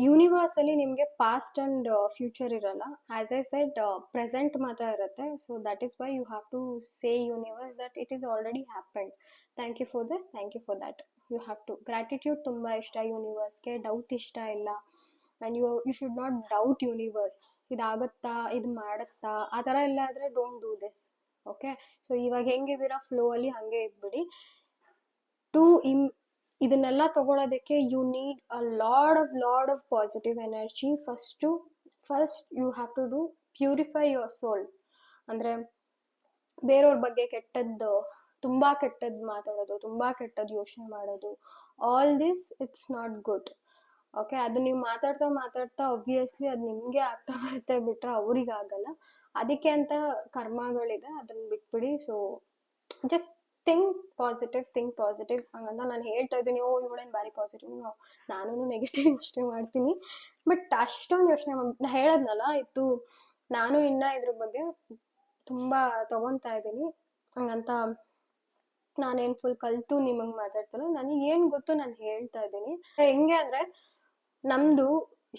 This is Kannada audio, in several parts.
ಯೂನಿವರ್ಸ್ ಅಲ್ಲಿ ನಿಮಗೆ ಪಾಸ್ಟ್ ಅಂಡ್ ಫ್ಯೂಚರ್ ಇರಲ್ಲ. ಆಸ್ ಐ ಸೆಡ್ ಪ್ರೆಸೆಂಟ್ ಮಾತ್ರ ಇರುತ್ತೆ. So that is why you have to say universe that it is already happened. Thank you for this, thank you for that. You have to gratitude ತುಂಬಾ ಇಷ್ಟ ಯೂನಿವರ್ಸ್ಗೆ, ಡೌಟ್ ಇಷ್ಟ ಇಲ್ಲ. And you should not doubt universe. ಇದಾಗತ್ತಾ, ಇದು ಮಾಡುತ್ತಾ, ಆ ಥರ ಎಲ್ಲ ಆದರೆ don't do this. Okay, so ಇವಾಗ ಹೆಂಗಿದ್ದೀರಾ ಫ್ಲೋ ಅಲ್ಲಿ ಹಂಗೆ ಇದ್ಬಿಡಿ. ಟು ಇದನ್ನೆಲ್ಲ ತಗೊಳ್ಳೋದಕ್ಕೆ you need a lot of positive energy. First you have to do purify your soul. ಅಂದರೆ ಬೇರೆಯವ್ರ ಬಗ್ಗೆ ಕೆಟ್ಟದ್ದು, ತುಂಬ ಕೆಟ್ಟದ್ದು ಮಾತಾಡೋದು, ತುಂಬ ಕೆಟ್ಟದ್ದು ಯೋಚನೆ ಮಾಡೋದು, all this it's not good. Okay, ಅದು ನೀವು ಮಾತಾಡ್ತಾ ಆಬ್ವಿಯಸ್ಲಿ ಅದು ನಿಮಗೆ ಆಗ್ತಾ ಬರುತ್ತೆ ಬಿಟ್ರೆ ಅವ್ರಿಗೆ ಆಗಲ್ಲ. ಅದಕ್ಕೆ ಅಂತ ಕರ್ಮಗಳಿದೆ, ಅದನ್ನ ಬಿಟ್ಬಿಡಿ. ಸೊ ಜಸ್ಟ್ ಥಿಂಕ್ ಪಾಸಿಟಿವ್ ಹಂಗಂತ ನಾನು ಹೇಳ್ತಾ ಇದ್ದೀನಿ. ಇವಳೇನು ಭಾರಿ ಪಾಸಿಟಿವ್, ನಾನು ನೆಗೆಟಿವ್ ಯೋಚನೆ ಮಾಡ್ತೀನಿ. ಬಟ್ ಅಷ್ಟೊಂದು ಯೋಚನೆ ಹೇಳದ್ನಲ್ಲ ಇತ್ತು, ನಾನು ಇನ್ನ ಇದ್ರ ಬಗ್ಗೆ ತುಂಬಾ ತಗೊಂತಾ ಇದ್ದೀನಿ. ಹಂಗಂತ ನಾನೇನ್ ಫುಲ್ ಕಲ್ತು ನಿಮಗ್ ಮಾತಾಡ್ತಾನೆ, ನನಗೆ ಏನ್ ಗೊತ್ತು ನಾನು ಹೇಳ್ತಾ ಇದ್ದೀನಿ. ಹೆಂಗೆ ಅಂದ್ರೆ ನಮ್ದು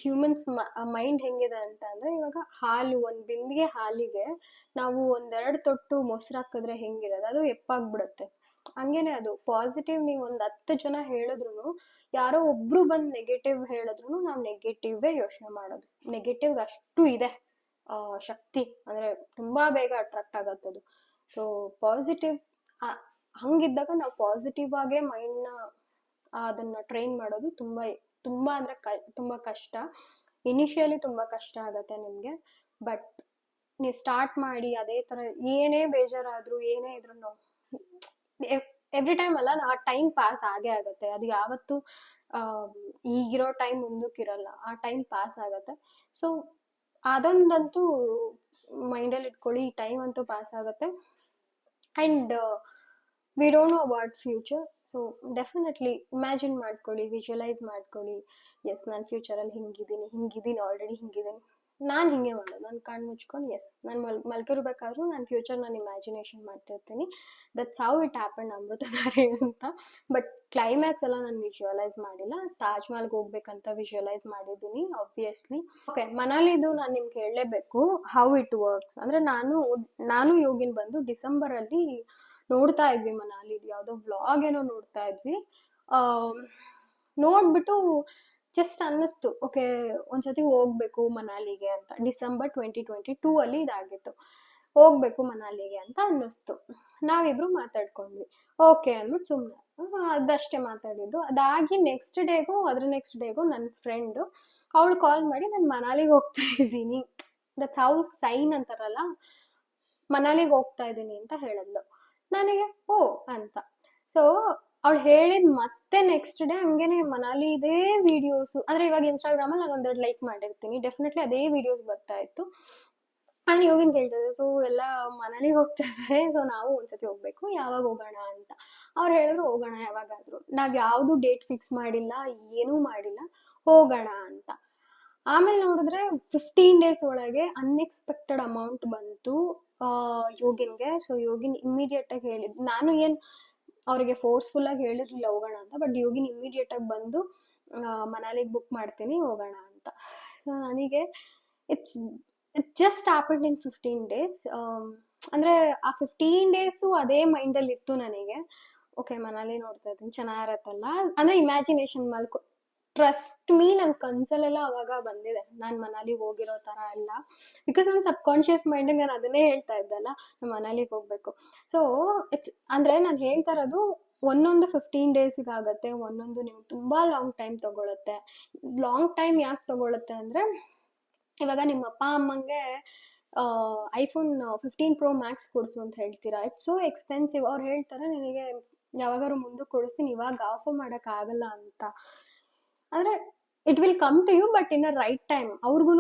ಹ್ಯೂಮನ್ಸ್ ಮೈಂಡ್ ಹೆಂಗಿದೆ ಅಂತ ಅಂದ್ರೆ, ಇವಾಗ ಹಾಲು, ಒಂದ್ ಬಿಂದಿಗೆ ಹಾಲಿಗೆ ನಾವು ಒಂದೆರಡು ತೊಟ್ಟು ಮೊಸರು ಹಾಕಿದ್ರೆ ಹೆಂಗಿರೋದು, ಅದು ಎಪ್ಪಾಗ್ಬಿಡುತ್ತೆ. ಹಂಗೇನೆ ಅದು ಪಾಸಿಟಿವ್. ನೀವು ಒಂದ್ 10 ಜನ ಹೇಳಿದ್ರು, ಯಾರೋ ಒಬ್ರು ಬಂದ್ ನೆಗೆಟಿವ್ ಹೇಳಿದ್ರು, ನಾವು ನೆಗೆಟಿವ್ ಯೋಚನೆ ಮಾಡೋದು. ನೆಗೆಟಿವ್ ಅಷ್ಟು ಇದೆ ಶಕ್ತಿ, ಅಂದ್ರೆ ತುಂಬಾ ಬೇಗ ಅಟ್ರಾಕ್ಟ್ ಆಗತ್ತದು. ಸೊ ಪಾಸಿಟಿವ್ ಹಂಗಿದ್ದಾಗ ನಾವು ಪಾಸಿಟಿವ್ ಆಗೇ ಮೈಂಡ್ನ ಅದನ್ನ ಟ್ರೈನ್ ಮಾಡೋದು ತುಂಬಾ ಅಂದ್ರೆ ತುಂಬಾ ಕಷ್ಟ. ಇನಿಷಿಯಲಿ ತುಂಬಾ ಕಷ್ಟ ಆಗತ್ತೆ ನಿಮ್ಗೆ. ಬಟ್ ನೀವು ಸ್ಟಾರ್ಟ್ ಮಾಡಿ ಅದೇ ತರ, ಏನೇ ಬೇಜಾರಾದ್ರೂ ಏನೇ ಇದ್ರು ಎವ್ರಿ ಟೈಮ್ ಅಲ್ಲ, ಆ ಟೈಮ್ ಪಾಸ್ ಆಗೇ ಆಗತ್ತೆ. ಅದು ಯಾವತ್ತು ಈಗಿರೋ ಟೈಮ್ ಮುಂದಕ್ಕಿರಲ್ಲ, ಆ ಟೈಮ್ ಪಾಸ್ ಆಗತ್ತೆ. ಸೊ ಅದೊಂದಂತೂ ಮೈಂಡಲ್ಲಿ ಇಟ್ಕೊಳ್ಳಿ, ಈ ಟೈಮ್ ಅಂತೂ ಪಾಸ್ ಆಗತ್ತೆ. And we don't know about future. So definitely imagine ಮಾಡ್ಕೊಳ್ಳಿ, ವಿಜುವಲೈಸ್ ಮಾಡ್ಕೊಳ್ಳಿ. ಎಸ್, ನಾನು ಫ್ಯೂಚರಲ್ಲಿ ಹಿಂಗಿದ್ದೀನಿ ಆಲ್ರೆಡಿ ಹಿಂಗಿದ್ದೀನಿ. ನಾನು ಹಿಂಗೆ ಮಾಡೋದು, ನಾನು ಕಣ್ಣು ಮುಚ್ಕೊಂಡು ಎಸ್ ನಾನು ಮಲ್ಕಿರ್ಬೇಕಾದ್ರೂ ನಾನು ಫ್ಯೂಚರ್ ನಾನು ಇಮ್ಯಾಜಿನೇಷನ್ ಮಾಡ್ತಿರ್ತೀನಿ. That's how it happen Amruthadhaare ಅಂತ. ಬಟ್ ಕ್ಲೈಮ್ಯಾಕ್ಸ್ ಎಲ್ಲ ನಾನು ವಿಜುವಲೈಸ್ ಮಾಡಿಲ್ಲ. ತಾಜ್ ಮಹಲ್ಗೆ ಹೋಗ್ಬೇಕಂತ ವಿಜುವಲೈಸ್ ಮಾಡಿದ್ದೀನಿ ಆಬ್ವಿಯಸ್ಲಿ. ಓಕೆ, ಮನಾಲಿದು ನಾನು ನಿಮ್ಗೆ ಹೇಳಲೇಬೇಕು ಹೌ ಇಟ್ ವರ್ಕ್ಸ್. ಅಂದರೆ ನಾನು ಯೋಗಿನ್ ಬಂದು ಡಿಸೆಂಬರ್ ಅಲ್ಲಿ ನೋಡ್ತಾ ಇದ್ವಿ ಮನಾಲಿದು ಯಾವುದೋ ವ್ಲಾಗ್ ಏನೋ ನೋಡ್ತಾ ಇದ್ವಿ. ನೋಡ್ಬಿಟ್ಟು ಜಸ್ಟ್ ಅನ್ನಿಸ್ತು, ಓಕೆ ಒಂದ್ಸತಿ ಹೋಗ್ಬೇಕು ಮನಾಲಿಗೆ ಅಂತ. ಡಿಸೆಂಬರ್ 2022 ಅಲ್ಲಿ ಇದಾಗಿತ್ತು. ಹೋಗ್ಬೇಕು ಮನಾಲಿಗೆ ಅಂತ ಅನ್ನಿಸ್ತು. ನಾವಿಬ್ರು ಮಾತಾಡ್ಕೊಂಡ್ವಿ, ಓಕೆ ಅಂದ್ಬಿಟ್ಟು ಸುಮ್ಮನೆ ಅದಷ್ಟೇ ಮಾತಾಡಿದ್ದು. ಅದಾಗಿ ಅದ್ರ ನೆಕ್ಸ್ಟ್ ಡೇಗೂ ನನ್ನ ಫ್ರೆಂಡು ಅವಳು ಕಾಲ್ ಮಾಡಿ, ನಾನು ಮನಾಲಿಗೆ ಹೋಗ್ತಾ ಇದ್ದೀನಿ, ದಟ್ಸ್ ಹೌ ಸೈನ್ ಅಂತಾರಲ್ಲ, ಮನಾಲಿಗೆ ಹೋಗ್ತಾ ಇದ್ದೀನಿ ಅಂತ ಹೇಳಿದ್ಲು. ನನಗೆ ಓ ಅಂತ. ಸೊ ಅವಳು ಹೇಳಿದ್ ಮತ್ತೆ ನೆಕ್ಸ್ಟ್ ಡೇ ಹಂಗೇನೆ ಮನಾಲಿ ಇದೇ ವಿಡಿಯೋಸ್, ಅಂದ್ರೆ ಇವಾಗ ಇನ್ಸ್ಟಾಗ್ರಾಮ್ ಅಲ್ಲಿ ನಾನು ಒಂದೆರಡು ಲೈಕ್ ಮಾಡಿರ್ತೀನಿ, ಡೆಫಿನೆಟ್ಲಿ ಅದೇ ವಿಡಿಯೋಸ್ ಬರ್ತಾ ಇತ್ತು. ನಾನು ಯೋಗಿನ್ ಕೇಳ್ತಿದ್ದೆ, ಸೊ ಎಲ್ಲ ಮನಾಲಿಗೆ ಹೋಗ್ತಾ ಇದ್ದಾರೆ, ಸೊ ನಾವು ಒಂದ್ಸತಿ ಹೋಗ್ಬೇಕು, ಯಾವಾಗ ಹೋಗೋಣ ಅಂತ. ಅವ್ರು ಹೇಳಿದ್ರು ಹೋಗೋಣ ಯಾವಾಗಾದ್ರು. ನಾವ್ ಯಾವ್ದು ಡೇಟ್ ಫಿಕ್ಸ್ ಮಾಡಿಲ್ಲ, ಏನೂ ಮಾಡಿಲ್ಲ, ಹೋಗೋಣ ಅಂತ. ಆಮೇಲೆ ನೋಡಿದ್ರೆ 15 days ಒಳಗೆ ಅನ್ಎಕ್ಸ್ಪೆಕ್ಟೆಡ್ ಅಮೌಂಟ್ ಬಂತು ಯೋಗಿನ್ಗೆ. ಸೊ ಯೋಗಿನ್ ಇಮಿಡಿಯೇಟ್ ಆಗಿ ಹೇಳಿದ್, ನಾನು ಏನ್ ಅವ್ರಿಗೆ ಫೋರ್ಸ್ಫುಲ್ ಆಗಿ ಹೇಳಿರ್ಲಿಲ್ಲ ಹೋಗೋಣ ಅಂತ. ಬಟ್ ಯೋಗಿನ್ ಇಮಿಡಿಯೇಟ್ ಆಗಿ ಬಂದು ಮನಾಲಿಗೆ ಬುಕ್ ಮಾಡ್ತೀನಿ ಹೋಗೋಣ ಅಂತ. ಸೊ ನನಗೆ it just happened in 15 days. ಅಂದ್ರೆ ಆ 15 days ಅದೇ ಮೈಂಡಲ್ಲಿ ಇತ್ತು ನನಗೆ. ಓಕೆ ಮನಾಲಿ ನೋಡ್ತಾ ಇದ್ದೀನಿ, ಚೆನ್ನಾಗಿರತ್ತಲ್ಲ ಅಂದ್ರೆ ಇಮ್ಯಾಜಿನೇಷನ್ ಟ್ರಸ್ಟ್ ಮೀ, ನನ್ ಕನ್ಸಲ್ಲೆಲ್ಲ ಅವಾಗ ಬಂದಿದೆ ನಾನು ಮನಾಲಿಗೆ ಹೋಗಿರೋ ತರ ಎಲ್ಲ. ಬಿಕಾಸ್ ನನ್ನ ಸಬ್ ಕಾನ್ಶಿಯಸ್ ಮೈಂಡ್ ನಾನು ಅದನ್ನೇ ಹೇಳ್ತಾ ಇದ್ದಲ್ಲ, ನಾನು ಮನಾಲಿಗೆ ಹೋಗ್ಬೇಕು. ಸೊ ಇಟ್ಸ್ ಅಂದ್ರೆ ನಾನು ಹೇಳ್ತಾ ಇರೋದು ಒಂದೊಂದು 15 days ಒಂದೊಂದು ನಿಮ್ಗೆ ತುಂಬಾ ಲಾಂಗ್ ಟೈಮ್ ತಗೊಳುತ್ತೆ. ಲಾಂಗ್ ಟೈಮ್ ಯಾಕೆ ತಗೊಳುತ್ತೆ ಅಂದ್ರೆ, ಇವಾಗ ನಿಮ್ಮ ಅಪ್ಪ ಅಮ್ಮಂಗೆ ಐಫೋನ್ 15 Pro Max ಕೊಡಿಸು ಅಂತ ಹೇಳ್ತೀರಾ, ಇಟ್ಸ್ ಸೋ ಎಕ್ಸ್ಪೆನ್ಸಿವ್. ಅವ್ರು ಹೇಳ್ತಾರೆ ನಿನಗೆ ಯಾವಾಗಾದ್ರು ಮುಂದಕ್ಕೆ ಕೊಡಿಸ್ತೀನಿ, ಇವಾಗ ಆಫರ್ ಮಾಡಕ್ ಆಗಲ್ಲ ಅಂತ. ಅಂದ್ರೆ it will come to you, but in a right time. ಅವ್ರಿಗೂ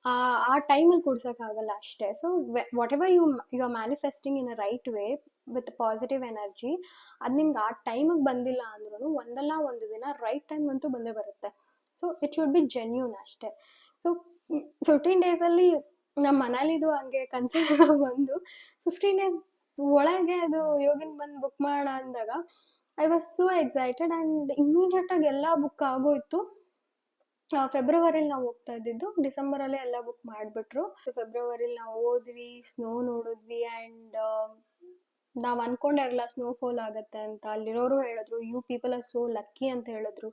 ಆ ಟೈಮಲ್ಲಿ ಕೊಡ್ಸಕ್ ಆಗಲ್ಲ ಅಷ್ಟೇ. So whatever you are manifesting in a right way with positive energy, ಅದು ನಿಮ್ಗೆ ಆ ಟೈಮಿಗೆ ಬಂದಿಲ್ಲ ಅಂದ್ರೂ ಒಂದಲ್ಲ ಒಂದು ದಿನ ರೈಟ್ ಟೈಮ್ ಅಂತೂ ಬಂದೇ ಬರುತ್ತೆ. So it should be genuine ಅಷ್ಟೇ. ಸೊ 15 days ಅಲ್ಲಿ ನಮ್ಮ ಮನಾಲಿದು ಹಂಗೆ ಕನ್ಸೆಲ್ಲ ಬಂದು 15 days ಒಳಗೆ ಅದು ಯೋಗಿನ್ ಬಂದು ಬುಕ್ ಮಾಡ ಅಂದಾಗ I was so excited. And immediate ಆಗಿ ಎಲ್ಲ ಬುಕ್ ಆಗೋಯ್ತು. ಫೆಬ್ರವರಿಲಿ ನಾವು ಹೋಗ್ತಾ ಇದ್ದಿದ್ದು, ಡಿಸೆಂಬರಲ್ಲೇ ಎಲ್ಲ ಬುಕ್ ಮಾಡಿಬಿಟ್ರು. ಫೆಬ್ರವರಿಲಿ ನಾವು ಹೋದ್ವಿ, ಸ್ನೋ ನೋಡಿದ್ವಿ. ಆ್ಯಂಡ್ ನಾವು ಅನ್ಕೊಂಡಿರಲ್ಲ ಸ್ನೋಫಾಲ್ ಆಗುತ್ತೆ ಅಂತ. ಅಲ್ಲಿರೋರು ಹೇಳಿದ್ರು, you people are so lucky ಅಂತ ಹೇಳಿದ್ರು.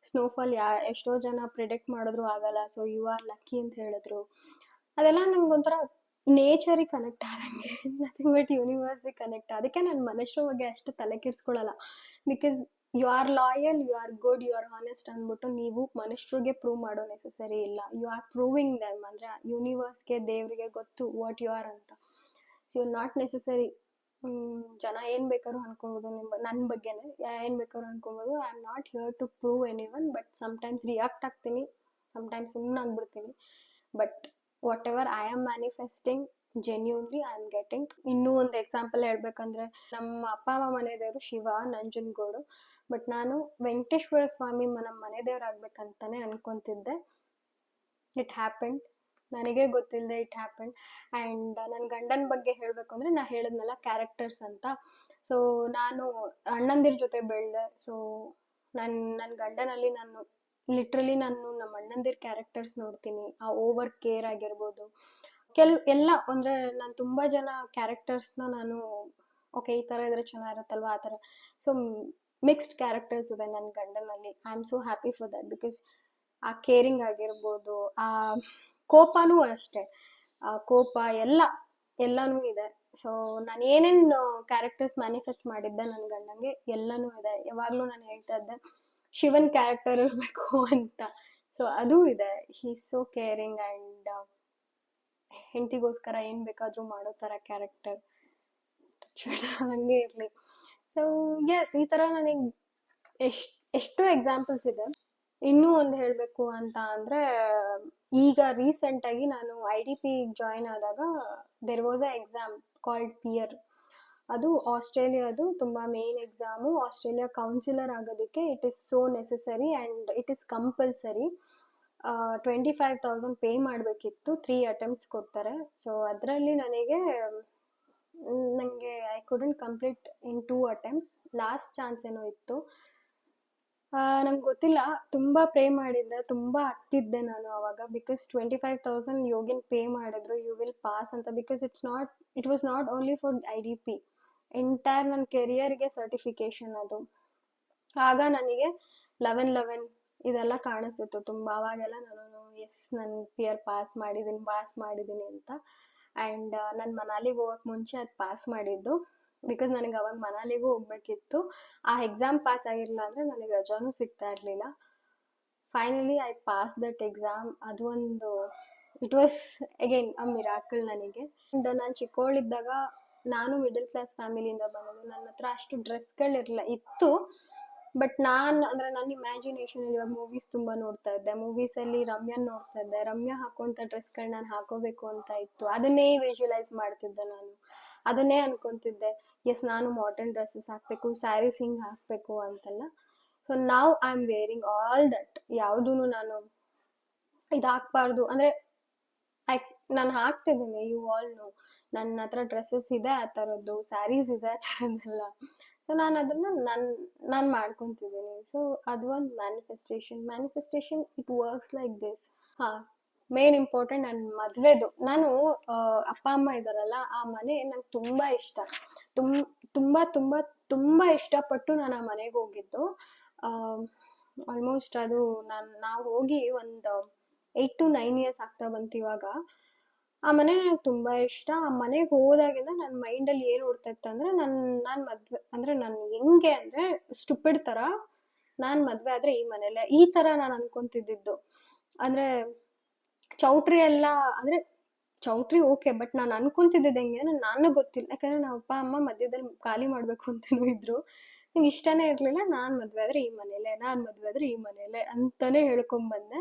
ಸ್ನೋಫಾಲ್ ಎಷ್ಟೋ ಜನ ಪ್ರಿಡಿಕ್ಟ್ ಮಾಡಿದ್ರು ಆಗಲ್ಲ, ಸೊ ಯು ಆರ್ ಲಕ್ಕಿ ಅಂತ ಹೇಳಿದ್ರು. ಅದೆಲ್ಲ ನಂಗೆ ಒಂಥರ ನೇಚರಿಗೆ ಕನೆಕ್ಟ್ ಆದಂಗೆ, ನಥಿಂಗ್ ಬಟ್ ಯೂನಿವರ್ಸಿಗೆ ಕನೆಕ್ಟ್. ಅದಕ್ಕೆ ನಾನು ಮನುಷ್ಯರ ಬಗ್ಗೆ ಅಷ್ಟು ತಲೆ ಕೆಡಿಸ್ಕೊಳ್ಳಲ್ಲ. Because you are loyal, you are good, you are honest ಅಂದ್ಬಿಟ್ಟು ನೀವು ಮನುಷ್ಯರಿಗೆ ಪ್ರೂವ್ ಮಾಡೋ ನೆಸೆಸರಿ ಇಲ್ಲ. You are proving them. ಅಂದರೆ ಯೂನಿವರ್ಸ್ಗೆ, ದೇವರಿಗೆ ಗೊತ್ತು ವಾಟ್ ಯು ಆರ್ ಅಂತ. So you not necessary. ಜನ ಏನು ಬೇಕಾದ್ರೂ ಅನ್ಕೋಬೋದು ನನ್ನ ಬಗ್ಗೆನೇ, ಏನು ಬೇಕಾದ್ರೂ ಅನ್ಕೋಬೋದು. I am not here to prove any one. But sometimes react ಆಗ್ತೀನಿ, ಸಮ್ಟೈಮ್ಸ್ ಸುಮ್ಮನೆ ಆಗ್ಬಿಡ್ತೀನಿ. But whatever I am manifesting, genuinely I am getting. ಇನ್ನೂ ಒಂದು ಎಕ್ಸಾಂಪಲ್ ಹೇಳ್ಬೇಕಂದ್ರೆ, ನಮ್ಮ ಅಪ್ಪ ಅಮ್ಮ ಮನೆ ದೇವರು ಶಿವ ನಂಜನಗೂಡು. ಬಟ್ ನಾನು ವೆಂಕಟೇಶ್ವರ ಸ್ವಾಮಿ ನಮ್ಮ ಮನೆ ದೇವ್ರಾಗ್ಬೇಕಂತಾನೆ ಅನ್ಕೊಂತಿದ್ದೆ. It happened. ನನಗೆ ಗೊತ್ತಿಲ್ಲದೆ ಇಟ್ ಹ್ಯಾಪೆಂಡ್. ಆ್ಯಂಡ್ ನನ್ನ ಗಂಡನ ಬಗ್ಗೆ ಹೇಳಬೇಕು ಅಂದರೆ, ನಾ ಹೇಳಿದ್ನಲ್ಲ ಕ್ಯಾರೆಕ್ಟರ್ಸ್ ಅಂತ. ಸೊ ನಾನು ಅಣ್ಣಂದಿರ ಜೊತೆ ಬೆಳೆದೆ. ಸೊ ನನ್ನ ಗಂಡನಲ್ಲಿ ನಾನು ಲಿಟ್ರಲಿ ನಮ್ಮ ಅಣ್ಣಂದಿರ ಕ್ಯಾರೆಕ್ಟರ್ಸ್ ನೋಡ್ತೀನಿ. ಆ ಓವರ್ ಕೇರ್ ಆಗಿರ್ಬೋದು, ಎಲ್ಲ ಅಂದರೆ ನಾನು ತುಂಬ ಜನ ಕ್ಯಾರೆಕ್ಟರ್ಸ್ನ ನಾನು ಓಕೆ ಈ ಥರ ಇದ್ರೆ ಚೆನ್ನಾಗಿರುತ್ತಲ್ವ ಆ ಥರ. ಸೊ ಮಿಕ್ಸ್ಡ್ ಕ್ಯಾರೆಕ್ಟರ್ಸ್ ಇದೆ ನನ್ನ ಗಂಡನಲ್ಲಿ. I am so happy for that. Because ಆ ಕೇರಿಂಗ್ ಆಗಿರ್ಬೋದು, ಆ ಕೋಪನೂ ಅಷ್ಟೇ, ಆ ಕೋಪ ಎಲ್ಲನೂ ಇದೆ. ಸೊ ನಾನು ಏನೇನು ಕ್ಯಾರೆಕ್ಟರ್ಸ್ ಮ್ಯಾನಿಫೆಸ್ಟ್ ಮಾಡಿದ್ದೆ ನನ್ನ ಗಂಡಂಗೆ ಎಲ್ಲನೂ ಇದೆ. ಯಾವಾಗಲೂ ನಾನು ಹೇಳ್ತಾ ಇದ್ದೆ ಶಿವನ್ ಕ್ಯಾರೆಕ್ಟರ್ ಇರಬೇಕು ಅಂತ. ಸೊ ಅದೂ ಇದೆ. He is so caring and ಹೆಂಡತಿಗೋಸ್ಕರ ಏನು ಬೇಕಾದರೂ ಮಾಡೋ ಥರ ಕ್ಯಾರೆಕ್ಟರ್. ಹಂಗೆ ಇರಲಿ. ಸೊ ಎಸ್, ಈ ಥರ ನನಗೆ ಎಷ್ಟೋ ಎಕ್ಸಾಂಪಲ್ಸ್ ಇದೆ. ಇನ್ನೂ ಒಂದು ಹೇಳಬೇಕು ಅಂತ ಅಂದರೆ, ಈಗ ರೀಸೆಂಟಾಗಿ ನಾನು IDP ಜಾಯ್ನ್ ಆದಾಗ there was a exam called PIER. ಅದು ಆಸ್ಟ್ರೇಲಿಯಾದು ತುಂಬ ಮೇನ್ ಎಕ್ಸಾಮು. ಆಸ್ಟ್ರೇಲಿಯಾ ಕೌನ್ಸಿಲರ್ ಆಗೋದಕ್ಕೆ it is so necessary and it is compulsory. 25,000 pay ಮಾಡಬೇಕಿತ್ತು. 3 ಅಟೆಂಪ್ಟ್ಸ್ ಕೊಡ್ತಾರೆ. ಸೊ ಅದರಲ್ಲಿ ನನಗೆ I couldn't complete in 2 attempts. Last chance ಏನೋ ಇತ್ತು. ನಂಗೆ ಗೊತ್ತಿಲ್ಲ, ತುಂಬ ಪ್ರೇ ಮಾಡಿದ್ದೆ, ತುಂಬ ಹತ್ತಿದ್ದೆ ನಾನು ಅವಾಗ. ಬಿಕಾಸ್ 25,000 ಯೋಗಿನ್ ಪೇ ಮಾಡಿದ್ರು ಯು ವಿಲ್ ಪಾಸ್ ಅಂತ. Because it was not only for IDP, entire ನನ್ನ ಕೆರಿಯರ್ಗೆ ಸರ್ಟಿಫಿಕೇಶನ್ ಅದು. ಆಗ ನನಗೆ 11 ಇದೆಲ್ಲ ಕಾಣಿಸ್ತಿತ್ತು ತುಂಬ. ಅವಾಗೆಲ್ಲ ನಾನು ಎಸ್ ನಾನು ಪಿಯರ್ ಪಾಸ್ ಮಾಡಿದ್ದೀನಿ ಅಂತ. ಆ್ಯಂಡ್ ನಾನು ಮನಾಲಿಗೆ ಹೋಗೋಕ್ಕೆ ಮುಂಚೆ ಅದು ಪಾಸ್ ಮಾಡಿದ್ದು. ಬಿಕಾಸ್ ನನಗೆ ಅವಾಗ ಮನಾಲಿಗೂ ಹೋಗ್ಬೇಕಿತ್ತು. ಆ ಎಕ್ಸಾಮ್ ಪಾಸ್ ಆಗಿರಲಿಲ್ಲ ಅಂದರೆ ನನಗೆ ರಜಾನೂ ಸಿಗ್ತಾ ಇರಲಿಲ್ಲ. Finally I pass that exam. ಅದು ಒಂದು it was again a miracle ನನಗೆ. ಆ್ಯಂಡ್ ನಾನು ಚಿಕ್ಕವಳಿದ್ದಾಗ, ನಾನು ಮಿಡಲ್ ಕ್ಲಾಸ್ ಫ್ಯಾಮಿಲಿಯಿಂದ ಬಂದದ್ದು. ನನ್ನ ಹತ್ರ ಅಷ್ಟು ಡ್ರೆಸ್ಗಳಿರಲಿಲ್ಲ, ಇತ್ತು. ಬಟ್ ನನ್ನ ಇಮ್ಯಾಜಿನೇಷನ್ ಇವಾಗ ಮೂವೀಸ್ ತುಂಬ ನೋಡ್ತಾ ಇದ್ದೆ. ಮೂವೀಸಲ್ಲಿ ರಮ್ಯಾನ್ ನೋಡ್ತಾ ಇದ್ದೆ. ರಮ್ಯಾ ಹಾಕೋಂಥ ಡ್ರೆಸ್ಗಳು ನಾನು ಹಾಕೋಬೇಕು ಅಂತ ಇತ್ತು. ಅದನ್ನೇ ವಿಜುವಲೈಸ್ ಮಾಡ್ತಿದ್ದೆ ನಾನು. ಅದನ್ನೇ ಅನ್ಕೊತಿದ್ದೆ, ಎಸ್ ನಾನು ಮಾಡರ್ನ್ ಡ್ರೆಸ್ಸಸ್ ಹಾಕಬೇಕು, ಸ್ಯಾರೀಸ್ ಹಿಂಗೆ ಹಾಕಬೇಕು ಅಂತೆಲ್ಲ. So now I am wearing all that. ಯಾವುದೂ ನಾನು ಇದು ಹಾಕ್ಬಾರ್ದು ಅಂದರೆ ನಾನು ಹಾಕ್ತಿದ್ದೀನಿ. ಯು ಆಲ್ ನೋ ನನ್ನ ಹತ್ರ ಡ್ರೆಸ್ಸಸ್ ಇದೆ ಆ ಥರದ್ದು, ಸ್ಯಾರೀಸ್ ಇದೆ ಆ ಥರದ್ದೆಲ್ಲ. ಸೊ ನಾನು ಅದನ್ನು ನಾನು ಮಾಡ್ಕೊತಿದ್ದೀನಿ. ಸೊ ಅದು ಒಂದು manifestation it works like this. ಹಾಂ, ಮೇನ್ ಇಂಪಾರ್ಟೆಂಟ್ ನನ್ನ ಮದುವೆದು. ನಾನು ಅಪ್ಪ ಅಮ್ಮ ಇದ್ದಾರಲ್ಲ, ಆ ಮನೆ ನಂಗೆ ತುಂಬ ಇಷ್ಟ. ತುಂಬ ತುಂಬ ತುಂಬ ಇಷ್ಟಪಟ್ಟು ನಾನು ಆ ಮನೆಗೆ ಹೋಗಿದ್ದು. ಆಲ್ಮೋಸ್ಟ್ ಅದು ನಾವು ಹೋಗಿ ಒಂದು 8 to 9 years ಆಗ್ತಾ ಬಂತು ಇವಾಗ. ಆ ಮನೆ ನನಗೆ ತುಂಬ ಇಷ್ಟ. ಆ ಮನೆಗೆ ಹೋದಾಗಿಂದ ನನ್ನ ಮೈಂಡಲ್ಲಿ ಏನು ಓಡ್ತಾ ಇತ್ತು ಅಂದರೆ, ನಾನು ಮದುವೆ ಅಂದರೆ ನಾನು ಹೆಂಗೆ ಅಂದರೆ ಸ್ಟುಪಿಡ್ ಥರ, ನಾನು ಮದುವೆ ಆದರೆ ಈ ಮನೇಲೆ, ಈ ಥರ ನಾನು ಅನ್ಕೊತಿದ್ದಿದ್ದು. ಅಂದರೆ ಚೌಟ್ರಿ ಎಲ್ಲ ಅಂದರೆ ಚೌಟ್ರಿ ಓಕೆ, ಬಟ್ ನಾನು ಅನ್ಕೊಂತಿದ್ದಿದ್ದು ಹೆಂಗೆ ನನಗೆ ಗೊತ್ತಿಲ್ಲ. ಯಾಕಂದರೆ ನಮ್ಮ ಅಪ್ಪ ಅಮ್ಮ ಮಧ್ಯದಲ್ಲಿ ಖಾಲಿ ಮಾಡಬೇಕು ಅಂತಲೂ ಇದ್ರು. ನಂಗೆ ಇಷ್ಟನೇ ಇರಲಿಲ್ಲ, ನಾನು ಮದುವೆ ಆದರೆ ಈ ಮನೇಲೆ ಅಂತಲೇ ಹೇಳ್ಕೊಂಬಂದೆ.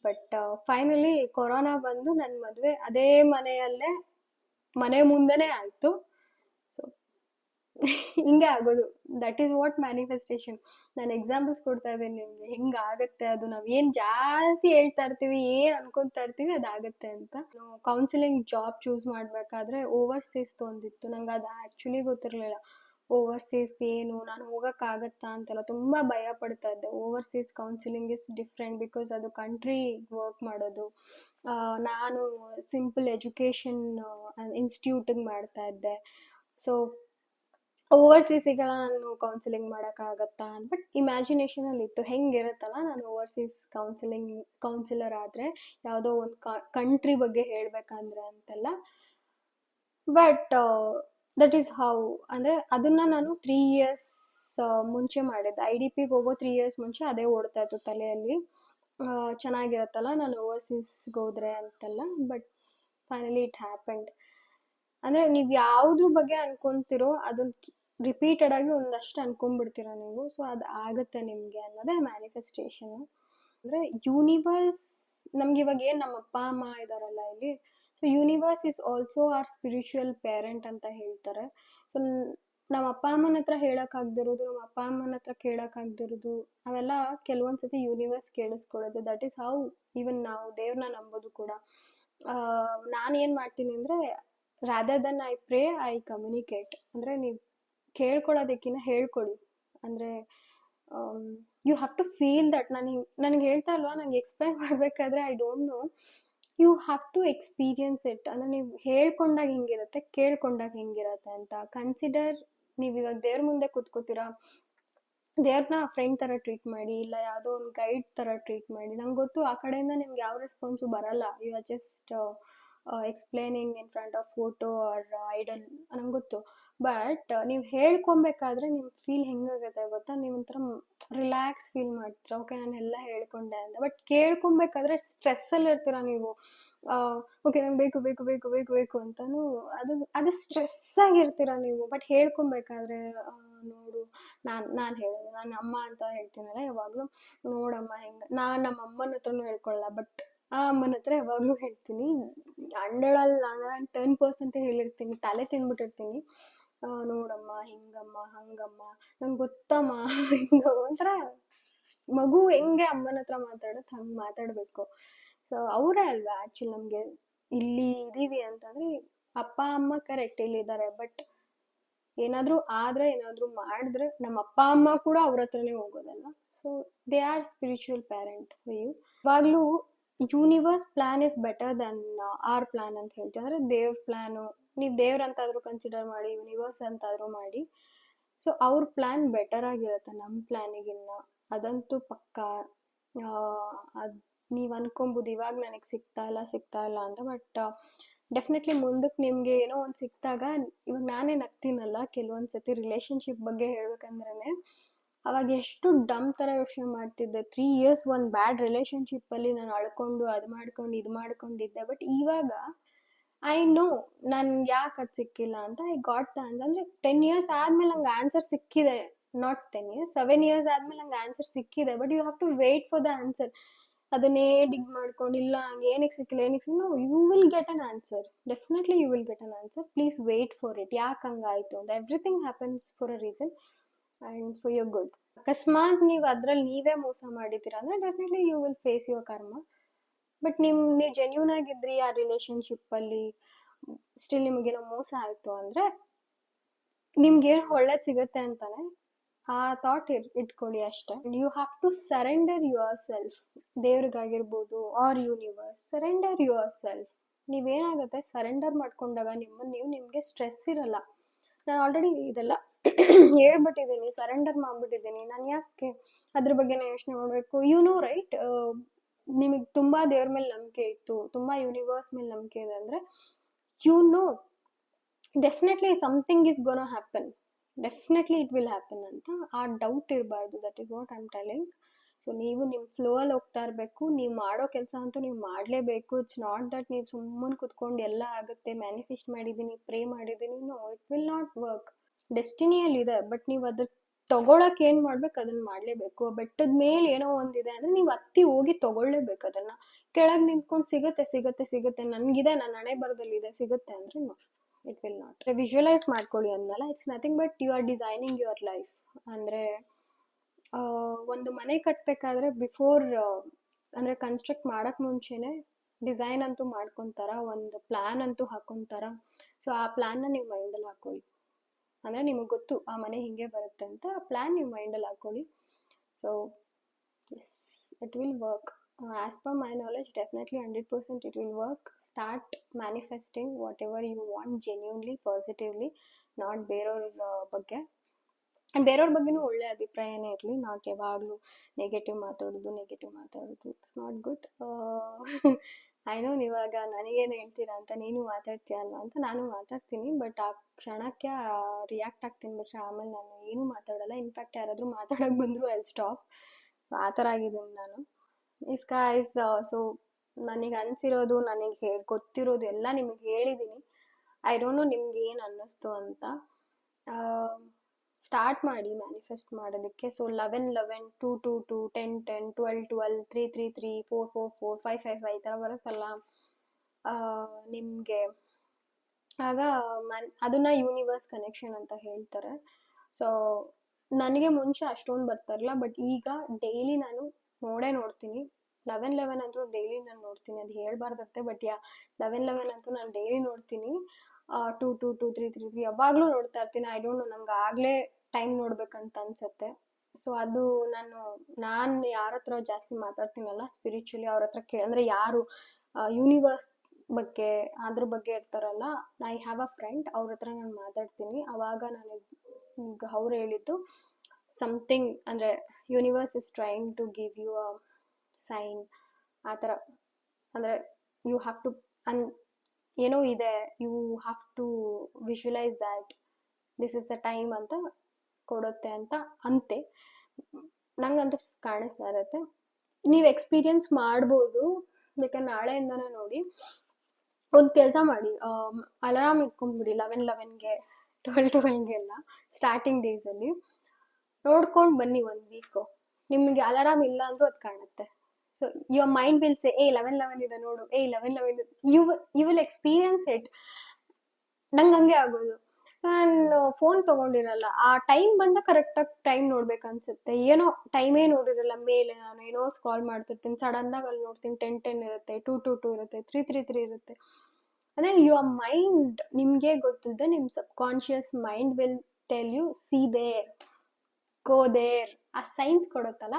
ಬಟ್ ಫೈನಲಿ ಕೊರೋನಾ ಬಂದು ನನ್ನ ಮದುವೆ ಅದೇ ಮನೆಯಲ್ಲೇ, ಮನೆ ಮುಂದೆನೇ ಆಯಿತು. ಸೊ ಹಿಂಗೆ ಆಗೋದು. That is what manifestation. ನಾನು ಎಕ್ಸಾಂಪಲ್ಸ್ ಕೊಡ್ತಾ ಇದ್ದೀನಿ ನಿಮಗೆ, ಹೆಂಗಾಗುತ್ತೆ ಅದು. ನಾವು ಏನು ಜಾಸ್ತಿ ಹೇಳ್ತಾ ಇರ್ತೀವಿ, ಏನು ಅನ್ಕೊತಾ ಇರ್ತೀವಿ, ಅದಾಗುತ್ತೆ ಅಂತ. ಕೌನ್ಸಿಲಿಂಗ್ ಜಾಬ್ ಚೂಸ್ ಮಾಡಬೇಕಾದ್ರೆ ಓವರ್ಸೀಸ್ ತೊಂದಿತ್ತು. ನಂಗೆ ಅದು ಆ್ಯಕ್ಚುಲಿ ಗೊತ್ತಿರಲಿಲ್ಲ. ಓವರ್ಸೀಸ್ ಏನು ನಾನು ಹೋಗೋಕ್ಕಾಗತ್ತಾ ಅಂತೆಲ್ಲ ತುಂಬ ಭಯ ಪಡ್ತಾ ಇದ್ದೆ. Overseas counselling is different because ಅದು ಕಂಟ್ರಿ ವರ್ಕ್ ಮಾಡೋದು. ನಾನು ಸಿಂಪಲ್ ಎಜುಕೇಷನ್ ಇನ್ಸ್ಟಿಟ್ಯೂಟಿಗೆ ಮಾಡ್ತಾ ಇದ್ದೆ. ಸೊ ಓವರ್ಸೀಸಿಗೆಲ್ಲ ನಾನು ಕೌನ್ಸಿಲಿಂಗ್ ಮಾಡೋಕ್ಕಾಗತ್ತಾ ಬಟ್ ಇಮ್ಯಾಜಿನೇಷನಲ್ಲಿ ಇತ್ತು ಹೆಂಗಿರುತ್ತಲ್ಲ ನಾನು ಓವರ್ಸೀಸ್ ಕೌನ್ಸಿಲರ್ ಆದರೆ ಯಾವುದೋ ಒಂದು ಕಂಟ್ರಿ ಬಗ್ಗೆ ಹೇಳಬೇಕಂದ್ರೆ ಅಂತೆಲ್ಲ. ಬಟ್ ದಟ್ ಈಸ್ ಹೌ ಅಂದರೆ ಅದನ್ನ ನಾನು 3 years ಮುಂಚೆ ಮಾಡಿದ್ದೆ. IDPಗೆ ಹೋಗೋ 3 years ಮುಂಚೆ ಅದೇ ಓಡ್ತಾ ಇತ್ತು ತಲೆಯಲ್ಲಿ. ಚೆನ್ನಾಗಿರತ್ತಲ್ಲ ನಾನು ಓವರ್ಸೀಸ್ಗೆ ಹೋದ್ರೆ ಅಂತೆಲ್ಲ. But finally it happened. ಅಂದರೆ ನೀವು ಯಾವುದ್ರ ಬಗ್ಗೆ ಅನ್ಕೊಂತಿರೋ ಅದನ್ನ ರಿಪೀಟೆಡ್ ಆಗಿ ಒಂದಷ್ಟು ಅನ್ಕೊಂಡ್ಬಿಡ್ತೀರ ನೀವು. ಸೊ ಅದು ಆಗುತ್ತೆ ನಿಮಗೆ ಅನ್ನೋದೇ ಮ್ಯಾನಿಫೆಸ್ಟೇಷನ್. ಅಂದರೆ ಯೂನಿವರ್ಸ್ ನಮ್ಗೆ ಇವಾಗ ಏನು ನಮ್ಮ ಅಪ್ಪ ಅಮ್ಮ ಇದಾರಲ್ಲ ಇಲ್ಲಿ, so universe is also our spiritual parent ಅಂತ ಹೇಳ್ತಾರೆ. ಸೊ ನಮ್ಮ ಅಪ್ಪ ಅಮ್ಮನ ಹತ್ರ ಹೇಳೋಕ್ಕಾಗ್ದಿರೋದು, ನಮ್ಮ ಅಪ್ಪ ಅಮ್ಮನ ಹತ್ರ ಕೇಳೋಕ್ಕಾಗ್ದಿರೋದು ಅವೆಲ್ಲ ಕೆಲವೊಂದ್ಸತಿ ಯೂನಿವರ್ಸ್ ಕೇಳಿಸ್ಕೊಳ್ಳೋದು. ದಟ್ ಈಸ್ ಹೌ ಈವನ್ ನಾವು ದೇವ್ರನ್ನ ನಂಬೋದು ಕೂಡ. ನಾನು ಏನು ಮಾಡ್ತೀನಿ ಅಂದರೆ rather than I pray I communicate. ಅಂದರೆ ನೀವು ಕೇಳ್ಕೊಳ್ಳೋದಕ್ಕಿಂತ ಹೇಳ್ಕೊಳ್ಳಿ. ಅಂದರೆ you have to feel that. ನನಗೆ ಹೇಳ್ತಾ ಇಲ್ವಾ, ನನಗೆ ಎಕ್ಸ್ಪ್ಲೈನ್ ಮಾಡಬೇಕಾದ್ರೆ I don't know, you have to experience it. ಅಂದರೆ ನೀವು ಹೇಳ್ಕೊಂಡಾಗ ಹೆಂಗಿರುತ್ತೆ, ಕೇಳ್ಕೊಂಡಾಗ ಹೆಂಗಿರುತ್ತೆ ಅಂತ ಕನ್ಸಿಡರ್. ನೀವು ಇವಾಗ ದೇವ್ರ ಮುಂದೆ ಕೂತ್ಕೋತೀರಾ, ದೇವ್ರನ್ನ ಫ್ರೆಂಡ್ ಥರ ಟ್ರೀಟ್ ಮಾಡಿ, ಇಲ್ಲ ಯಾವುದೋ ಒಂದು ಗೈಡ್ ಥರ ಟ್ರೀಟ್ ಮಾಡಿ. ನಂಗೆ ಗೊತ್ತು ಆ ಕಡೆಯಿಂದ ನಿಮ್ಗೆ ಯಾವ ರೆಸ್ಪಾನ್ಸು ಬರಲ್ಲ. You are just explaining in front of photo or idol, ನಂಗೆ ಗೊತ್ತು. ಬಟ್ ನೀವು ಹೇಳ್ಕೊಬೇಕಾದ್ರೆ ನಿಮ್ಮ ಫೀಲ್ ಹೆಂಗಾಗುತ್ತೆ ಗೊತ್ತಾ, ನೀವು ಒಂಥರ ರಿಲ್ಯಾಕ್ಸ್ ಫೀಲ್ ಮಾಡ್ತೀರಾ. ಓಕೆ ನಾನು ಎಲ್ಲ ಹೇಳ್ಕೊಂಡೆ ಅಂತ. ಬಟ್ ಕೇಳ್ಕೊಬೇಕಾದ್ರೆ ಸ್ಟ್ರೆಸ್ಸಲ್ಲಿ ಇರ್ತೀರ ನೀವು. ಓಕೆ ನಂಗೆ ಬೇಕು ಬೇಕು ಬೇಕು ಬೇಕು ಬೇಕು ಅಂತಾನು ಅದು ಸ್ಟ್ರೆಸ್ ಆಗಿರ್ತೀರ ನೀವು. ಬಟ್ ಹೇಳ್ಕೊಬೇಕಾದ್ರೆ ನೋಡು, ನಾನು ಹೇಳೋದು, ನಾನು ಅಮ್ಮ ಅಂತ ಹೇಳ್ತೀನಲ್ಲ ಯಾವಾಗಲೂ, ನೋಡಮ್ಮ ಹೆಂಗೆ. ನಾನು ನಮ್ಮ ಅಮ್ಮನ ಹತ್ರನೂ ಹೇಳ್ಕೊಳ್ಳಲ್ಲ, ಬಟ್ ಆ ಅಮ್ಮನ ಹತ್ರ ಯಾವಾಗಲೂ ಹೇಳ್ತೀನಿ. 100ಅಲ್ಲಿ ನಾನು 10% ಹೇಳಿರ್ತೀನಿ, ತಲೆ ತಿಂದ್ಬಿಟ್ಟಿರ್ತೀನಿ. ನೋಡಮ್ಮ ಹಿಂಗಮ್ಮ ಹಂಗಮ್ಮ, ನಂಗೆ ಗೊತ್ತಮ್ಮ ಹಿಂಗ. ಒಂಥರ ಮಗು ಹೆಂಗೆ ಅಮ್ಮನ ಹತ್ರ ಮಾತಾಡೋದು ಹಂಗೆ ಮಾತಾಡಬೇಕು. ಸೊ ಅವರೇ ಅಲ್ವಾ ಆ್ಯಕ್ಚುಲಿ ನಮಗೆ ಇಲ್ಲಿ ಇದೀವಿ ಅಂತಂದರೆ. ಅಪ್ಪ ಅಮ್ಮ ಕರೆಕ್ಟ್ ಇಲ್ಲಿದ್ದಾರೆ, ಬಟ್ ಏನಾದರೂ ಆದರೆ ಏನಾದರೂ ಮಾಡಿದ್ರೆ ನಮ್ಮ ಅಪ್ಪ ಅಮ್ಮ ಕೂಡ ಅವ್ರ ಹತ್ರನೇ ಹೋಗೋದಲ್ವ. So they are spiritual parent for you. ಇವಾಗಲೂ universe plan is better than our plan ಅಂತ ಹೇಳ್ತೀವಿ. ಅಂದರೆ ದೇವ್ರ ಪ್ಲಾನು, ನೀವು ದೇವ್ರ ಅಂತಾದರೂ ಕನ್ಸಿಡರ್ ಮಾಡಿ, ಯೂನಿವರ್ಸ್ ಅಂತಾದರೂ ಮಾಡಿ. ಸೊ ಅವ್ರ ಪ್ಲಾನ್ ಬೆಟರ್ ಆಗಿರುತ್ತೆ ನಮ್ಮ ಪ್ಲಾನಿಗಿನ್ನ, ಅದಂತೂ ಪಕ್ಕ. ಅದು ನೀವು ಅನ್ಕೊಬೋದು ಇವಾಗ ನನಗೆ ಸಿಗ್ತಾ ಇಲ್ಲ ಅಂತ. ಬಟ್ ಡೆಫಿನೆಟ್ಲಿ ಮುಂದಕ್ಕೆ ನಿಮಗೆ ಏನೋ ಒಂದು ಸಿಕ್ತಾಗ, ಇವಾಗ ನಾನೇ ನಗ್ತೀನಲ್ಲ ಕೆಲವೊಂದ್ಸತಿ ರಿಲೇಶನ್ಶಿಪ್ ಬಗ್ಗೆ ಹೇಳ್ಬೇಕಂದ್ರೆ, ಅವಾಗ ಎಷ್ಟು ಡಮ್ ಥರ ಯೋಚನೆ ಮಾಡ್ತಿದ್ದೆ. 3 years ಒಂದು ಬ್ಯಾಡ್ ರಿಲೇಶನ್ಶಿಪ್ಪಲ್ಲಿ ನಾನು ಅಳ್ಕೊಂಡು ಅದು ಮಾಡ್ಕೊಂಡು ಇದು ಮಾಡ್ಕೊಂಡಿದ್ದೆ. ಬಟ್ ಇವಾಗ ಐ ನೋ ನನ್ಗೆ ಯಾಕೆ ಅದು ಸಿಕ್ಕಿಲ್ಲ ಅಂತ. I got the answer. ಅಂದರೆ 10 years ಆದಮೇಲೆ ನಂಗೆ ಆನ್ಸರ್ ಸಿಕ್ಕಿದೆ. ನಾಟ್ 10 years, 7 years ಆದಮೇಲೆ ನಂಗೆ ಆನ್ಸರ್ ಸಿಕ್ಕಿದೆ. But you have to wait for the answer. ಅದನ್ನೇ ಡಿಗ್ ಮಾಡ್ಕೊಂಡು ಇಲ್ಲ ನಂಗೆ ಏನಕ್ಕೆ ಸಿಕ್ಕಿಲ್ಲ no, you will get an answer. Definitely you will get an answer. Please wait for it. ಯಾಕೆ ಹಂಗಾಯಿತು ಅಂತ. Everything happens for a reason and for your good. ಅಕಸ್ಮಾತ್ ನೀವು ಅದರಲ್ಲಿ ನೀವೇ ಮೋಸ ಮಾಡಿದ್ದೀರಾ ಅಂದರೆ definitely you will face your karma. But ನೀವು ಜೆನ್ಯೂನ್ ಆಗಿದ್ರಿ ಆ ರಿಲೇಶನ್ಶಿಪ್ಪಲ್ಲಿ, ಸ್ಟಿಲ್ ನಿಮಗೇನೋ ಮೋಸ ಆಯಿತು ಅಂದರೆ ನಿಮ್ಗೇನು ಒಳ್ಳೇದು ಸಿಗುತ್ತೆ ಅಂತಾನೆ ಆ ಥಾಟ್ ಇಟ್ಕೊಳ್ಳಿ ಅಷ್ಟೇ. You have to surrender yourself. ದೇವ್ರಿಗಾಗಿರ್ಬೋದು or universe, surrender yourself. ನೀವೇನಾಗುತ್ತೆ ಸರೆಂಡರ್ ಮಾಡ್ಕೊಂಡಾಗ ನಿಮಗೆ ಸ್ಟ್ರೆಸ್ ಇರಲ್ಲ. ನಾನು ಆಲ್ರೆಡಿ ಇದೆಲ್ಲ ಹೇಳ್ಬಿಟ್ಟಿದ್ದೀನಿ, ಸರೆಂಡರ್ ಮಾಡಿಬಿಟ್ಟಿದ್ದೀನಿ. ನಾನು ಯಾಕೆ ಅದ್ರ ಬಗ್ಗೆ ಯೋಚನೆ ಮಾಡಬೇಕು. ಯು ನೋ ರೈಟ್, ನಿಮಗೆ ತುಂಬ ದೇವ್ರ ಮೇಲೆ ನಂಬಿಕೆ ಇತ್ತು, ತುಂಬ ಯೂನಿವರ್ಸ್ ಮೇಲೆ ನಂಬಿಕೆ ಇದೆ ಅಂದರೆ you know definitely something is gonna happen. Definitely it will happen ಅಂತ ಆ ಡೌಟ್ ಇರಬಾರ್ದು. That is what I am telling. So ನೀವು ನಿಮ್ಮ ಫ್ಲೋ ಅಲ್ಲಿ ಹೋಗ್ತಾ ಇರಬೇಕು. ನೀವು ಮಾಡೋ ಕೆಲಸ ಅಂತೂ ನೀವು ಮಾಡಲೇಬೇಕು. ಇಟ್ಸ್ ನಾಟ್ ದಟ್ ನೀವು ಸುಮ್ಮನೆ ಕುತ್ಕೊಂಡು ಎಲ್ಲ ಆಗುತ್ತೆ ಮ್ಯಾನಿಫೆಸ್ಟ್ ಮಾಡಿದ್ದೀನಿ, ಪ್ರೇ ಮಾಡಿದ್ದೀನಿ. No, it will not work. ಡೆಸ್ಟಿನಿಯಲ್ಲಿ ಇದೆ, ಬಟ್ ನೀವು ಅದ್ರ ತಗೊಳಕ್ಕೆ ಏನು ಮಾಡ್ಬೇಕು ಅದನ್ನ ಮಾಡಲೇಬೇಕು. ಬೆಟ್ಟದ ಮೇಲೆ ಏನೋ ಒಂದಿದೆ ಅಂದರೆ ನೀವು ಹತ್ತಿ ಹೋಗಿ ತಗೊಳ್ಳೇಬೇಕು ಅದನ್ನ. ಕೆಳಗೆ ನಿಂತ್ಕೊಂಡು ಸಿಗುತ್ತೆ ನನಗಿದೆ, ನನ್ನ ಹಣೆ ಬರದಲ್ಲಿದೆ ಸಿಗುತ್ತೆ ಅಂದರೆ no, it will not. Visualise ಮಾಡ್ಕೊಳ್ಳಿ ಅಂದಲ್ಲ, it's nothing but you are designing your life. ಅಂದರೆ ಒಂದು ಮನೆ ಕಟ್ಟಬೇಕಾದ್ರೆ ಬಿಫೋರ್ ಅಂದರೆ ಕನ್ಸ್ಟ್ರಕ್ಟ್ ಮಾಡೋಕ್ಕೆ ಮುಂಚೆನೇ ಡಿಸೈನ್ ಅಂತೂ ಮಾಡ್ಕೊತಾರ, ಒಂದು ಪ್ಲ್ಯಾನ್ ಅಂತೂ ಹಾಕೊತಾರ. ಸೊ ಆ ಪ್ಲ್ಯಾನ್ನ ನೀವು ಮೈಂಡಲ್ಲಿ ಹಾಕೊಳ್ಳಿ. ಅಂದರೆ ನಿಮಗೆ ಗೊತ್ತು ಆ ಮನೆ ಹಿಂಗೆ ಬರುತ್ತೆ ಅಂತ, ಆ ಪ್ಲ್ಯಾನ್ ನೀವು ಮೈಂಡಲ್ಲಿ ಹಾಕ್ಕೊಳ್ಳಿ. So yes, it will work. As per my knowledge definitely 100% it will work. Start manifesting whatever you want genuinely, positively, not ಬೇರೆಯವ್ರ ಬಗ್ಗೆ. ಆ್ಯಂಡ್ ಬೇರೆಯವ್ರ ಬಗ್ಗೆನೂ ಒಳ್ಳೆ ಅಭಿಪ್ರಾಯನೇ ಇರಲಿ, ನಾಟ್ ಯಾವಾಗಲೂ ನೆಗೆಟಿವ್ ಮಾತಾಡೋದು. It's not good. I know ಇವಾಗ ನನಗೇನು ಹೇಳ್ತೀರಾ ಅಂತ, ನೀನು ಮಾತಾಡ್ತೀಯ ಅಲ್ವಾ ಅಂತ. ನಾನು ಮಾತಾಡ್ತೀನಿ, ಬಟ್ ಆ ಕ್ಷಣಕ್ಕೆ ರಿಯಾಕ್ಟ್ ಆಗ್ತೀನಿ ಬಿಟ್ಟರೆ ಆಮೇಲೆ ನಾನು ಏನೂ ಮಾತಾಡಲ್ಲ. ಇನ್ಫ್ಯಾಕ್ಟ್ ಯಾರಾದರೂ ಮಾತಾಡೋಕೆ ಬಂದರೂ ಐ ಸ್ಟಾಪ್. ಆ ಥರ ಆಗಿದ್ದೀನಿ ನಾನು. ಇಸ್ ಗೈಸ್, ಸೊ ನನಗೆ ಅನಿಸಿರೋದು, ನನಗೆ ಗೊತ್ತಿರೋದು ಎಲ್ಲ ನಿಮಗೆ ಹೇಳಿದ್ದೀನಿ. ಐ ಡೋಂಟ್ ನೋ ನಿಮ್ಗೆ ಏನು ಅನ್ನಿಸ್ತು ಅಂತ. ಸ್ಟಾರ್ಟ್ ಮಾಡಿ ಮ್ಯಾನಿಫೆಸ್ಟ್ ಮಾಡೋದಕ್ಕೆ. ಸೊ 11-11, 2-2-2, 10-10, 12-12, 3-3-3, 4-4-4, 5-5-5 ಈ ಥರ ಬರುತ್ತಲ್ಲ, ನಿಮಗೆ ಆಗ ಅದನ್ನ ಯೂನಿವರ್ಸ್ ಕನೆಕ್ಷನ್ ಅಂತ ಹೇಳ್ತಾರೆ. ಸೊ ನನಗೆ ಮುಂಚೆ ಅಷ್ಟೊಂದು ಬರ್ತಾ ಇರಲಿಲ್ಲ, ಬಟ್ ಈಗ ಡೈಲಿ ನಾನು ನೋಡ್ತೀನಿ. 11-11 ಅಂತೂ ಡೈಲಿ ನಾನು ನೋಡ್ತೀನಿ. ಅದು ಹೇಳ್ಬಾರ್ದತ್ತೆ, ಬಟ್ 11-11 ಅಂತೂ ನಾನು ಡೈಲಿ ನೋಡ್ತೀನಿ. 2-2-2, 3-3-3 ಯಾವಾಗಲೂ ನೋಡ್ತಾ ಇರ್ತೀನಿ. ಐ ಡೋಂಟ್ ನೋ, ನಂಗೆ ಆಗಲೇ ಟೈಮ್ ನೋಡ್ಬೇಕಂತ ಅನ್ಸುತ್ತೆ. ಸೊ ಅದು ನಾನು ಯಾರ ಹತ್ರ ಜಾಸ್ತಿ ಮಾತಾಡ್ತೀನಲ್ಲ ಸ್ಪಿರಿಚುಲಿ, ಅವ್ರ ಹತ್ರ ಅಂದರೆ ಯಾರು ಯೂನಿವರ್ಸ್ ಬಗ್ಗೆ ಅದ್ರ ಬಗ್ಗೆ ಇರ್ತಾರಲ್ಲ, ಐ ಹ್ಯಾವ್ ಅ ಫ್ರೆಂಡ್, ಅವ್ರ ಹತ್ರ ನಾನು ಮಾತಾಡ್ತೀನಿ. ಅವಾಗ ನನಗೆ ಅವ್ರು ಹೇಳಿದ್ದು ಸಮಥಿಂಗ್, ಅಂದರೆ universe is trying to give you a sign ಆ ಥರ. ಅಂದರೆ ಯು ಹ್ಯಾವ್ ಟು ಏನೋ ಇದೆ, you have to visualise that this is the time ಅಂತ ಕೊಡುತ್ತೆ ಅಂತ ಅಂತೆ. ನಂಗಂತೂ ಕಾಣಿಸ್ತಾ ಇರತ್ತೆ. ನೀವು ಎಕ್ಸ್ಪೀರಿಯನ್ಸ್ ಮಾಡ್ಬೋದು, ಯಾಕಂದ್ರೆ ನಾಳೆಯಿಂದನೇ ನೋಡಿ. ಒಂದು ಕೆಲಸ ಮಾಡಿ, ಅಲಾರಾಮ್ ಇಟ್ಕೊಂಡ್ಬಿಡಿ 11-11ಗೆ, 12-12ಗೆಲ್ಲ ಸ್ಟಾರ್ಟಿಂಗ್ ಡೇಸಲ್ಲಿ ನೋಡ್ಕೊಂಡು ಬನ್ನಿ. 1 ವೀಕು ನಿಮಗೆ ಅಲಾರಾಮ್ ಇಲ್ಲ ಅಂದ್ರೂ ಅದು ಕಾಣುತ್ತೆ. So your mind will say 11-11 ಇದೆ ನೋಡು, 11-11 ಯು ವಿಲ್ ಎಕ್ಸ್ಪೀರಿಯನ್ಸ್ ಇಟ್. ನಂಗೆ ಹಂಗೆ ಆಗೋದು. ನಾನು ಫೋನ್ ತೊಗೊಂಡಿರಲ್ಲ, ಆ ಟೈಮ್ ಬಂದ ಕರೆಕ್ಟಾಗಿ ಟೈಮ್ ನೋಡ್ಬೇಕು ಅನ್ಸುತ್ತೆ. ಏನೋ ಟೈಮೇ ನೋಡಿರಲ್ಲ, ಮೇಲೆ ನಾನು ಏನೋ ಸ್ಕ್ರಾಲ್ ಮಾಡ್ತಿರ್ತೀನಿ, ಸಡನ್ನಾಗಿ ಅಲ್ಲಿ ನೋಡ್ತೀನಿ 10-10 ಇರುತ್ತೆ, 2-2-2 ಇರುತ್ತೆ, 3-3-3 ಇರುತ್ತೆ. ಅಂದರೆ ಯುವರ್ ಮೈಂಡ್, ನಿಮಗೆ ಗೊತ್ತಿಲ್ಲದೆ ನಿಮ್ಮ subconscious mind will tell you see there, go there. ಆ ಸೈನ್ಸ್ ಕೊಡುತ್ತಲ್ಲ,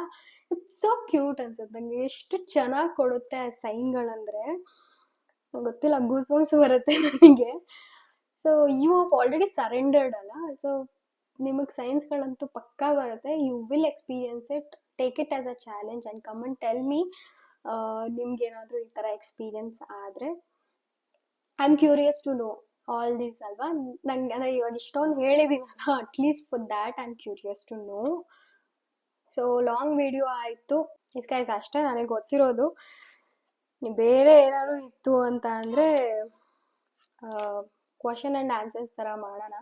ಇಟ್ಸ್ ಸೋ ಕ್ಯೂಟ್ ಅನ್ಸುತ್ತೆ ನಂಗೆ. ಎಷ್ಟು ಚೆನ್ನಾಗಿ ಕೊಡುತ್ತೆ ಆ ಸೈನ್ಗಳಂದರೆ ಗೊತ್ತಿಲ್ಲ, ಗೂಸ್ ಬಂಪ್ಸ್ ಬರುತ್ತೆ ನನಗೆ. So you have already surrendered ಅಲ್ಲ, ಸೊ ನಿಮಗೆ ಸೈನ್ಸ್ಗಳಂತೂ ಪಕ್ಕಾ ಬರುತ್ತೆ. You will experience it. Take it as a challenge and come and tell me ನಿಮ್ಗೇನಾದರೂ ಈ ಥರ ಎಕ್ಸ್ಪೀರಿಯನ್ಸ್ ಆದರೆ. I am curious to know all these ಅಲ್ವಾ. ನಂಗೆ ಅಂದರೆ ಇವಾಗ ಇಷ್ಟೊಂದು ಹೇಳಿದ್ದೀನಲ್ಲ, at least for that I am curious to know. So long video ಆಯಿತು ಇಸ್ ಗೈಸ್, ಅಷ್ಟೇ ನನಗೆ ಗೊತ್ತಿರೋದು. ಬೇರೆ ಏನಾದ್ರು ಇತ್ತು ಅಂತ ಅಂದರೆ ಕ್ವಶನ್ ಆ್ಯಂಡ್ ಆನ್ಸರ್ಸ್ ಥರ ಮಾಡೋಣ.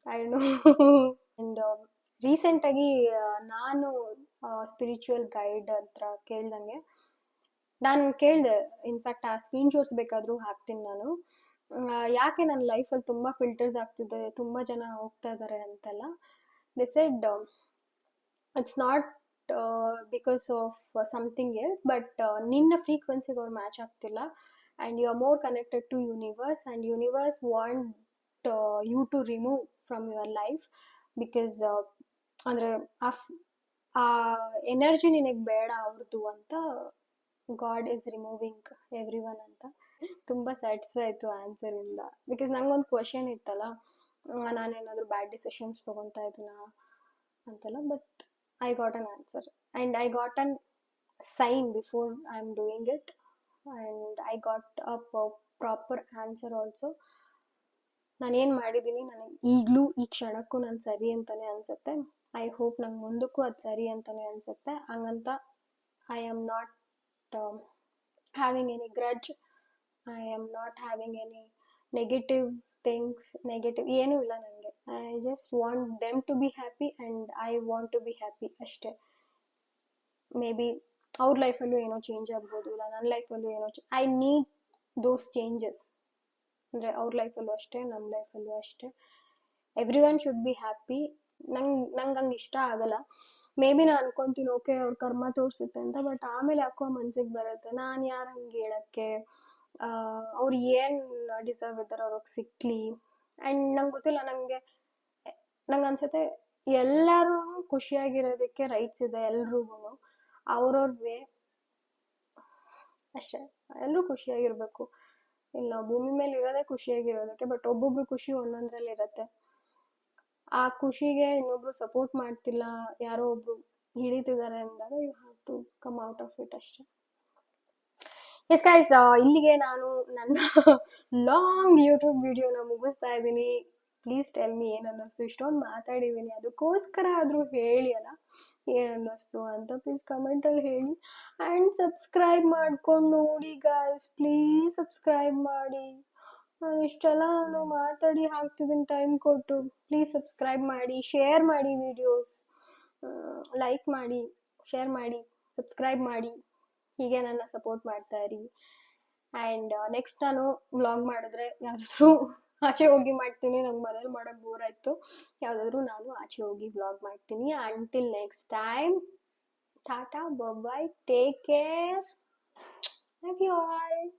I know. ಆ್ಯಂಡ್ ರೀಸೆಂಟಾಗಿ ನಾನು ಸ್ಪಿರಿಚುವಲ್ ಗೈಡ್ ಹತ್ರ ಕೇಳ್ದಂಗೆ ನಾನು ಕೇಳಿದೆ. ಇನ್ಫ್ಯಾಕ್ಟ್ ಆ ಸ್ಕ್ರೀನ್ಶಾಟ್ಸ್ ಬೇಕಾದರೂ ಹಾಕ್ತೀನಿ ನಾನು. ಯಾಕೆ ನನ್ನ ಲೈಫಲ್ಲಿ ತುಂಬ ಫಿಲ್ಟರ್ಸ್ ಆಗ್ತಿದೆ, ತುಂಬ ಜನ ಹೋಗ್ತಾ ಇದ್ದಾರೆ ಅಂತೆಲ್ಲ. They said it's not because of something else, but ನಿನ್ನ ಫ್ರೀಕ್ವೆನ್ಸಿಗೆ ಅವ್ರು ಮ್ಯಾಚ್ ಆಗ್ತಿಲ್ಲ. And you are more connected to universe, and universe want you to remove from your life. Because ಅಂದರೆ ಆ ಎನರ್ಜಿ ನಿನಗೆ ಬೇಡ ಅವ್ರದ್ದು ಅಂತ God is removing everyone ಅಂತ. ತುಂಬ ಸ್ಯಾಟಿಸ್ಫೈ ಆಯಿತು ಆನ್ಸರಿಂದ. ಬಿಕಾಸ್ ನಂಗೊಂದು ಕ್ವಶನ್ ಇತ್ತಲ್ಲ, ನಾನೇನಾದರೂ ಬ್ಯಾಡ್ ಡಿಸಿಷನ್ಸ್ ತೊಗೊತಾ ಇದ್ದೀನಾ ಅಂತೆಲ್ಲ. But I got an answer and I got a sign before I am doing it, and I got a proper answer also. ನಾನೇನು ಮಾಡಿದ್ದೀನಿ, ನನಗೆ ಈಗಲೂ ಈ ಕ್ಷಣಕ್ಕೂ ನಾನು ಸರಿ ಅಂತಲೇ ಅನಿಸುತ್ತೆ. ಐ ಹೋಪ್ ನಂಗೆ ಮುಂದಕ್ಕೂ ಅದು ಸರಿ ಅಂತಲೇ ಅನಿಸುತ್ತೆ. ಹಂಗಂತ I am not having any grudge, I am not having any negative things, negative ಏನೂ ಇಲ್ಲ ನನಗೆ. I just want them to be happy and I want to be happy ಅಷ್ಟೇ. ಮೇ ಬಿ ಅವ್ರ ಲೈಫಲ್ಲೂ ಏನೋ ಚೇಂಜ್ ಆಗ್ಬೋದು, ಇಲ್ಲ ನನ್ನ ಲೈಫಲ್ಲೂ ಏನೋ ಐ ನೀಡ್ ದೋಸ್ ಚೇಂಜಸ್. ಅಂದರೆ ಅವ್ರ ಲೈಫಲ್ಲೂ ಅಷ್ಟೇ, ನನ್ನ ಲೈಫಲ್ಲೂ ಅಷ್ಟೇ. Every one should be happy. ನಂಗೆ ಹಂಗೆ ಇಷ್ಟ ಆಗಲ್ಲ. ಮೇ ಬಿ ನಾನು ಅನ್ಕೊತೀನಿ ಓಕೆ ಅವ್ರ ಕರ್ಮ ತೋರಿಸುತ್ತೆ ಅಂತ, ಬಟ್ ಆಮೇಲೆ ಯಾಕೋ ಮನ್ಸಿಗೆ ಬರುತ್ತೆ, ನಾನು ಯಾರು ಹಂಗೆ ಹೇಳೋಕ್ಕೆ, ಅವ್ರು ಏನು ಡಿಸರ್ವ್ ಇದ್ದಾರೆ ಅವ್ರಿಗೆ ಸಿಕ್ಕಲಿ ಆ್ಯಂಡ್ ನಂಗೆ ಗೊತ್ತಿಲ್ಲ, ನಂಗೆ ಅನ್ಸುತ್ತೆ ಎಲ್ಲರೂ ಖುಷಿಯಾಗಿರೋದಕ್ಕೆ ರೈಟ್ಸ್ ಇದೆ ಎಲ್ರಿಗೂ. ಅವ್ರವ್ರ ವೇ ಅಷ್ಟೇ, ಎಲ್ಲರೂ ಖುಷಿಯಾಗಿರ್ಬೇಕು. ಇಲ್ಲ ಭೂಮಿ ಮೇಲೆ ಇರೋದೇ ಖುಷಿಯಾಗಿರೋದಕ್ಕೆ, ಬಟ್ ಒಬ್ಬೊಬ್ರು ಖುಷಿ ಒಂದೊಂದ್ರಲ್ಲಿ ಇರತ್ತೆ. ಆ ಖುಷಿಗೆ ಇನ್ನೊಬ್ರು ಸಪೋರ್ಟ್ ಮಾಡ್ತಿಲ್ಲ, ಯಾರೋ ಒಬ್ರು ಹಿಡಿತಿದ್ದಾರೆ ಅಂದಾಗ you have to come out of it ಅಷ್ಟೇ. ಎಸ್ ಗೈಸ್, ಇಲ್ಲಿಗೆ ನಾನು ನನ್ನ ಲಾಂಗ್ ಯೂಟ್ಯೂಬ್ ವಿಡಿಯೋನ ಮುಗಿಸ್ತಾ ಇದ್ದೀನಿ. ಪ್ಲೀಸ್ ಟೆಲ್ ಮಿ ಏನು ಅನ್ನಿಸ್ತು. ಇಷ್ಟೊಂದು ಮಾತಾಡಿದ್ದೀನಿ, ಅದಕ್ಕೋಸ್ಕರ ಆದರೂ ಹೇಳಿ ಅಲ್ಲ ಏನು ಅನ್ನಿಸ್ತು ಅಂತ. ಪ್ಲೀಸ್ ಕಮೆಂಟಲ್ಲಿ ಹೇಳಿ. ಆ್ಯಂಡ್ ಸಬ್ಸ್ಕ್ರೈಬ್ ಮಾಡ್ಕೊಂಡು ನೋಡಿ ಗೈಸ್, ಪ್ಲೀಸ್ ಸಬ್ಸ್ಕ್ರೈಬ್ ಮಾಡಿ. ಇಷ್ಟೆಲ್ಲ ನಾನು ಮಾತಾಡಿ ಹಾಕ್ತಿದ್ದೀನಿ ಟೈಮ್ ಕೊಟ್ಟು. ಪ್ಲೀಸ್ ಸಬ್ಸ್ಕ್ರೈಬ್ ಮಾಡಿ, ಶೇರ್ ಮಾಡಿ ವಿಡಿಯೋಸ್, ಲೈಕ್ ಮಾಡಿ, ಶೇರ್ ಮಾಡಿ, ಸಬ್ಸ್ಕ್ರೈಬ್ ಮಾಡಿ. ಹೀಗೆ ನನ್ನ ಸಪೋರ್ಟ್ ಮಾಡ್ತಾ ಇರಿ. ಆ್ಯಂಡ್ ನೆಕ್ಸ್ಟ್ ನಾನು ವ್ಲಾಗ್ ಮಾಡಿದ್ರೆ ಯಾವುದಾದ್ರೂ ಆಚೆ ಹೋಗಿ ಮಾಡ್ತೀನಿ. ನಂಗೆ ಮನೇಲಿ ಮಾಡೋಕ್ಕೆ ಬೋರ್ ಆಯಿತು. ಯಾವುದಾದ್ರೂ ನಾನು ಆಚೆ ಹೋಗಿ ವ್ಲಾಗ್ ಮಾಡ್ತೀನಿ. Until next time, tata, bye, take care, love you all.